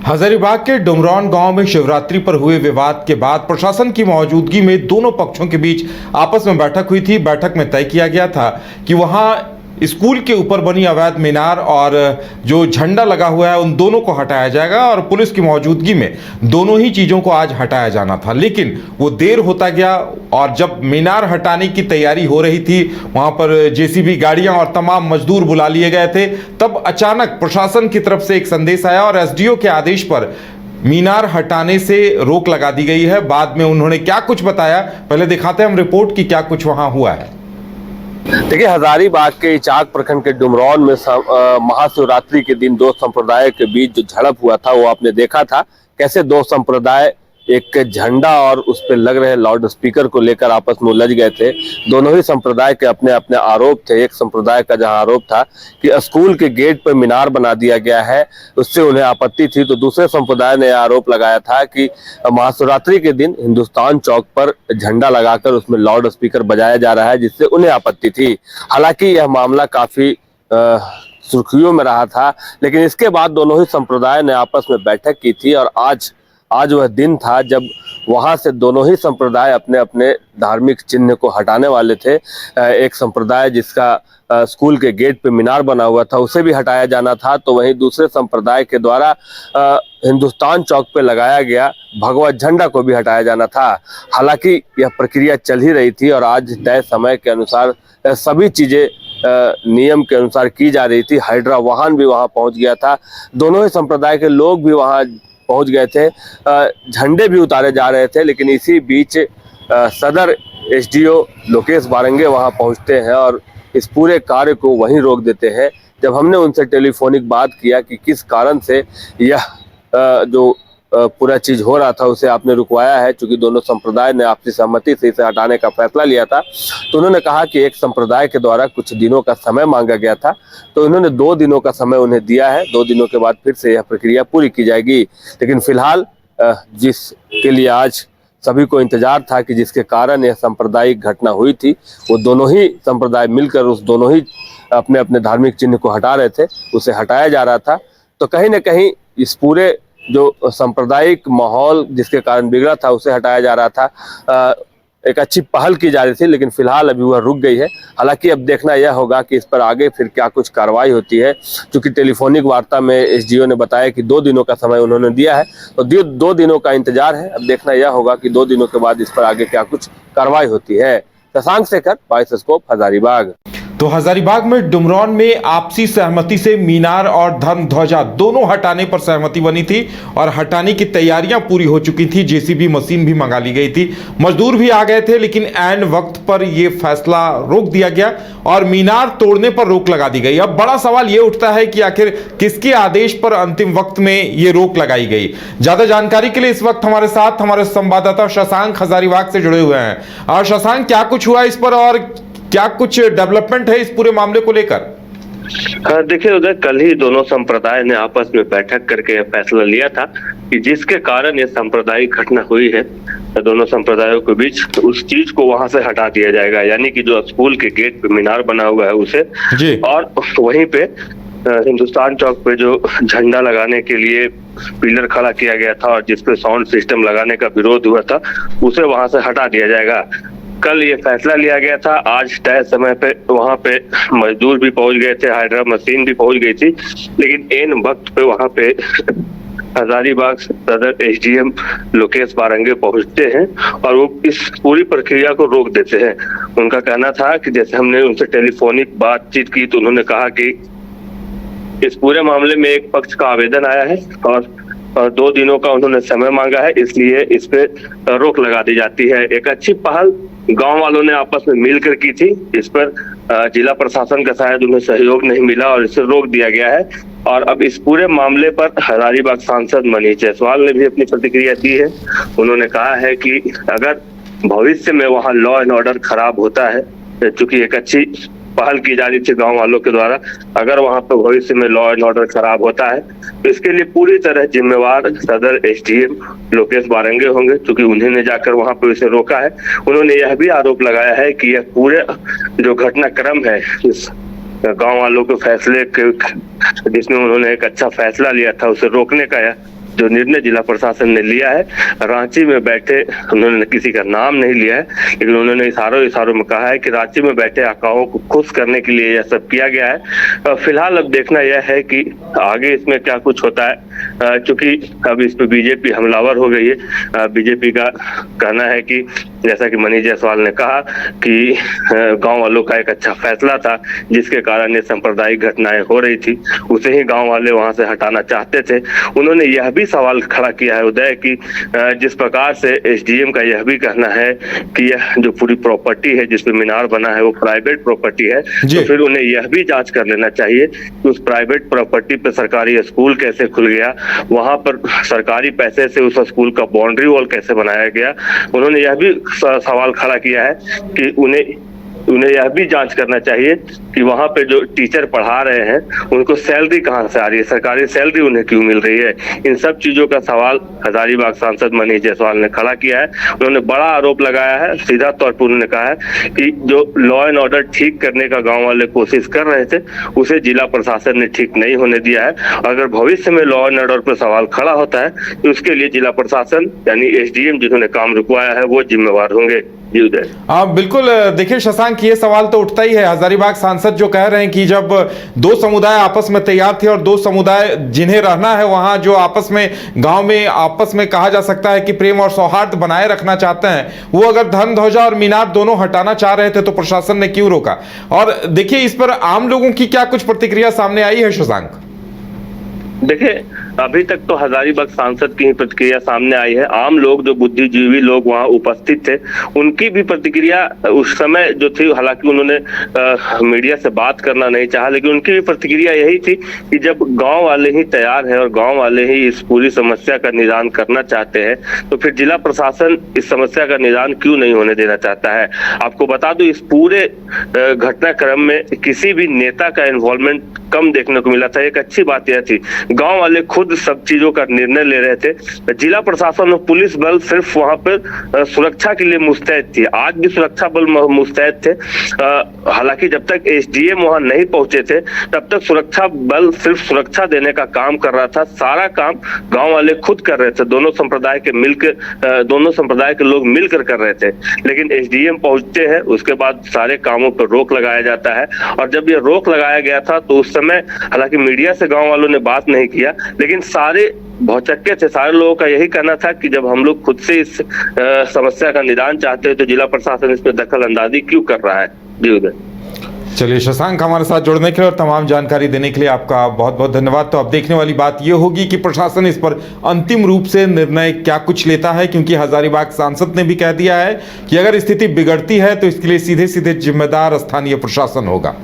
हजारीबाग के डुमरौन गांव में शिवरात्रि पर हुए विवाद के बाद प्रशासन की मौजूदगी में दोनों पक्षों के बीच आपस में बैठक हुई थी। बैठक में तय किया गया था कि वहां स्कूल के ऊपर बनी अवैध मीनार और जो झंडा लगा हुआ है उन दोनों को हटाया जाएगा और पुलिस की मौजूदगी में दोनों ही चीज़ों को आज हटाया जाना था, लेकिन वो देर होता गया और जब मीनार हटाने की तैयारी हो रही थी, वहां पर जेसीबी गाड़ियां और तमाम मजदूर बुला लिए गए थे, तब अचानक प्रशासन की तरफ से एक संदेश आया और एसडीओ के आदेश पर मीनार हटाने से रोक लगा दी गई है। बाद में उन्होंने क्या कुछ बताया, पहले दिखाते हैं हम रिपोर्ट की क्या कुछ वहां हुआ है। देखिए, हजारीबाग के इचाक प्रखंड के डुमरौन में महाशिवरात्रि के दिन दो संप्रदाय के बीच जो झड़प हुआ था वो आपने देखा था। कैसे दो संप्रदाय एक झंडा और उस पर लग रहे लाउड स्पीकर को लेकर आपस में उलझ गए थे। दोनों ही संप्रदाय के अपने अपने आरोप थे। एक संप्रदाय का जहां आरोप था कि स्कूल के गेट पर मीनार बना दिया गया है, उससे उन्हें आपत्ति थी, तो दूसरे संप्रदाय ने आरोप लगाया था कि महाशिवरात्रि के दिन हिंदुस्तान चौक पर झंडा लगाकर उसमें लाउड स्पीकर बजाया जा रहा है, जिससे उन्हें आपत्ति थी। हालांकि यह मामला काफी सुर्खियों में रहा था, लेकिन इसके बाद दोनों ही संप्रदाय ने आपस में बैठक की थी और आज वह दिन था जब वहां से दोनों ही संप्रदाय अपने अपने धार्मिक चिन्ह को हटाने वाले थे। एक संप्रदाय जिसका स्कूल के गेट पे मीनार बना हुआ था उसे भी हटाया जाना था, तो वहीं दूसरे संप्रदाय के द्वारा हिंदुस्तान चौक पे लगाया गया भगवा झंडा को भी हटाया जाना था। हालांकि यह प्रक्रिया चल ही रही थी और आज तय समय के अनुसार सभी चीजें नियम के अनुसार की जा रही थी। हाइड्रा वाहन भी वहां पहुंच गया था, दोनों ही संप्रदाय के लोग भी वहां पहुंच गए थे, झंडे भी उतारे जा रहे थे। लेकिन इसी बीच सदर एसडीओ लोकेश बारंगे वहां पहुंचते हैं और इस पूरे कार्य को वहीं रोक देते हैं। जब हमने उनसे टेलीफोनिक बात किया कि किस कारण से यह जो पूरा चीज हो रहा था उसे आपने रुकवाया है, क्योंकि दोनों संप्रदाय ने आपसी सहमति से इसे हटाने का फैसला लिया था, तो उन्होंने कहा कि एक संप्रदाय के द्वारा कुछ दिनों का समय मांगा गया था, तो इन्होंने 2 दिनों का समय उन्हें दिया है। 2 दिनों के बाद फिर से यह प्रक्रिया पूरी की जाएगी। लेकिन फिलहाल जिसके लिए आज सभी को इंतजार था कि जिसके कारण यह सांप्रदायिक घटना हुई थी, वो दोनों ही संप्रदाय मिलकर उस दोनों ही अपने अपने धार्मिक चिन्ह को हटा रहे थे, उसे हटाया जा रहा था। तो कहीं ना कहीं इस पूरे जो सांप्रदायिक माहौल जिसके कारण बिगड़ा था उसे हटाया जा रहा था। एक अच्छी पहल की जा रही थी, लेकिन फिलहाल अभी वह रुक गई है। हालांकि अब देखना यह होगा कि इस पर आगे फिर क्या कुछ कार्रवाई होती है, क्योंकि टेलीफोनिक वार्ता में एसडीओ ने बताया कि 2 दिनों का समय उन्होंने दिया है, तो 2 दिनों का इंतजार है। अब देखना यह होगा कि 2 दिनों के बाद इस पर आगे क्या कुछ कार्रवाई होती है। Shashank Shekhar, voice scope, Hazaribagh. तो हजारीबाग में डुमरौन में आपसी सहमति से मीनार और धर्म ध्वजा दोनों हटाने पर सहमति बनी थी और हटाने की तैयारियां पूरी हो चुकी थी। जेसीबी मशीन भी मंगा ली गई थी, मजदूर भी आ गए थे, लेकिन ऐन वक्त पर यह फैसला रोक दिया गया और मीनार तोड़ने पर रोक लगा दी गई। अब बड़ा सवाल यह उठता है कि आखिर किसके आदेश पर अंतिम वक्त में यह रोक लगाई गई। ज्यादा जानकारी के लिए इस वक्त हमारे साथ हमारे संवाददाता शशांक हजारीबाग से जुड़े हुए हैं। और शशांक, क्या कुछ हुआ इस पर और क्या कुछ डेवलपमेंट है इस पूरे मामले को लेकर? देखिए उदय, कल ही दोनों संप्रदाय ने आपस में बैठक करके फैसला लिया था कि जिसके कारण ये सांप्रदायिक घटना हुई है, दोनों संप्रदायों के बीच उस चीज को वहां से हटा दिया जाएगा, यानी कि जो स्कूल के गेट पे मीनार बना हुआ है उसे जी। और वहीं पे हिंदुस्तान चौक पे जो झंडा लगाने के लिए पिलर खड़ा किया गया था और जिसपे साउंड सिस्टम लगाने का विरोध हुआ था, उसे वहां से हटा दिया जाएगा। कल ये फैसला लिया गया था। आज तय समय पे वहां पे मजदूर भी पहुंच गए थे, हाइड्रा मशीन भी पहुंच गई थी, लेकिन एन वक्त पे वहां पे हजारीबाग सदर एसडीएम लोकेश बारंगे पहुंचते हैं और वो इस पूरी प्रक्रिया को रोक देते हैं। उनका कहना था कि जैसे हमने उनसे टेलीफोनिक बातचीत की तो उन्होंने कहा कि इस पूरे मामले में एक पक्ष का आवेदन आया है और 2 दिनों का उन्होंने समय मांगा है, इसलिए इस पे रोक लगा दी जाती है। एक अच्छी पहल गांव वालों ने आपस में मिलकर की थी, इस पर जिला प्रशासन का शायद उन्हें सहयोग नहीं मिला और इसे रोक दिया गया है। और अब इस पूरे मामले पर हजारीबाग सांसद मनीष जायसवाल ने भी अपनी प्रतिक्रिया दी है। उन्होंने कहा है कि अगर भविष्य में वहां लॉ एंड ऑर्डर खराब होता है, चूंकि एक अच्छी पहल की जा रही थी गांव वालों के द्वारा, अगर वहां पर भविष्य में लॉ एंड ऑर्डर खराब होता है तो इसके लिए पूरी तरह जिम्मेवार सदर एसडीएम लोकेश बारंगे होंगे, क्योंकि उन्होंने जाकर वहां पर इसे रोका है। उन्होंने यह भी आरोप लगाया है कि यह पूरे जो घटनाक्रम है इस गांव वालों के फैसले के, जिसमें उन्होंने एक अच्छा फैसला लिया था उसे रोकने का, जो निर्णय जिला प्रशासन ने लिया है, रांची में बैठे, उन्होंने किसी का नाम नहीं लिया है, लेकिन उन्होंने इशारों में कहा है कि रांची में बैठे आकाओं को खुश करने के लिए यह सब किया गया है। फिलहाल अब देखना यह है कि आगे इसमें क्या कुछ होता है, क्योंकि अब इस पे बीजेपी हमलावर हो गई है। बीजेपी का कहना है कि जैसा कि मनीष जायसवाल ने कहा कि गांव वालों का एक अच्छा फैसला था जिसके कारण ये सांप्रदायिक घटनाएं हो रही थी, उसे ही गांव वाले वहां से हटाना चाहते थे। उन्होंने यह भी सवाल खड़ा किया है उदय कि जिस प्रकार से एसडीएम का यह भी कहना है कि यह जो पूरी प्रॉपर्टी है जिसपे मीनार बना है वो प्राइवेट प्रॉपर्टी है, तो फिर उन्हें यह भी जांच कर लेना चाहिए कि उस प्राइवेट प्रॉपर्टी पे सरकारी स्कूल कैसे खुल गया, वहां पर सरकारी पैसे से उस स्कूल का बाउंड्री वॉल कैसे बनाया गया। उन्होंने यह भी सवाल खड़ा किया है कि उन्हें यह भी जांच करना चाहिए कि वहां पे जो टीचर पढ़ा रहे हैं उनको सैलरी कहां से आ रही है, सरकारी सैलरी उन्हें क्यों मिल रही है। इन सब चीजों का सवाल हजारीबाग सांसद मनीष जायसवाल ने खड़ा किया है। उन्होंने बड़ा आरोप लगाया है, सीधा तौर पर उन्होंने कहा है कि जो लॉ एंड ऑर्डर ठीक करने का गांव वाले कोशिश कर रहे थे उसे जिला प्रशासन ने ठीक नहीं होने दिया है। अगर भविष्य में लॉ एंड ऑर्डर पर सवाल खड़ा होता है तो उसके लिए जिला प्रशासन यानी एसडीएम जिन्होंने काम रुकवाया है वो जिम्मेवार होंगे। बिल्कुल, देखिए शशांक, ये सवाल तो उठता ही है। हजारीबाग सांसद जो कह रहे हैं कि जब दो समुदाय आपस में तैयार थे और दो समुदाय जिन्हें रहना है वहां जो आपस में गांव में आपस में कहा जा सकता है कि प्रेम और सौहार्द बनाए रखना चाहते हैं, वो अगर धर्म ध्वजा और मीनार दोनों हटाना चाह रहे थे तो प्रशासन ने क्यों रोका। और देखिए इस पर आम लोगों की क्या कुछ प्रतिक्रिया सामने आई है शशांक? देखिए अभी तक तो हजारीबाग सांसद की ही प्रतिक्रिया सामने आई है। आम लोग जो बुद्धिजीवी लोग वहां उपस्थित थे उनकी भी प्रतिक्रिया उस समय जो थी, हालांकि उन्होंने मीडिया से बात करना नहीं चाहा, लेकिन उनकी भी प्रतिक्रिया यही थी कि जब गांव वाले ही तैयार हैं और गांव वाले ही इस पूरी समस्या का निदान करना चाहते हैं तो फिर जिला प्रशासन इस समस्या का निदान क्यों नहीं होने देना चाहता है। आपको बता दूं इस पूरे घटनाक्रम में किसी भी नेता का इन्वॉल्वमेंट कम देखने को मिला था। एक अच्छी बात यह थी गांव वाले खुद सब चीजों का निर्णय ले रहे थे। जिला प्रशासन और पुलिस बल सिर्फ वहां पर सुरक्षा के लिए मुस्तैद थी, आज भी सुरक्षा बल मुस्तैद थे। हालांकि जब तक एसडीएम वहां नहीं पहुंचे थे तब तक सुरक्षा बल सिर्फ सुरक्षा देने का काम कर रहा था। सारा काम गांव वाले खुद कर रहे थे, दोनों संप्रदाय के लोग मिलकर कर रहे थे। लेकिन एसडीएम पहुंचते हैं उसके बाद सारे कामों पर रोक लगाया जाता है। और जब ये रोक लगाया गया था तो उस समय हालांकि मीडिया से गांव वालों ने बात नहीं किया, लेकिन सारे भौचक्के थे। सारे लोगों का यही कहना था कि जब हम लोग खुद से इस समस्या का निदान चाहते हैं तो जिला प्रशासन इसमें दखल अंदाजी क्यों कर रहा है। जी उदय। चलिए शशांक, हमारे साथ जुड़ने के लिए और तमाम जानकारी देने के लिए आपका बहुत बहुत धन्यवाद। तो अब देखने वाली बात यह होगी कि प्रशासन इस पर अंतिम रूप से निर्णय क्या कुछ लेता है, क्योंकि हजारीबाग सांसद ने भी कह दिया है कि अगर स्थिति बिगड़ती है तो इसके लिए सीधे सीधे जिम्मेदार स्थानीय प्रशासन होगा।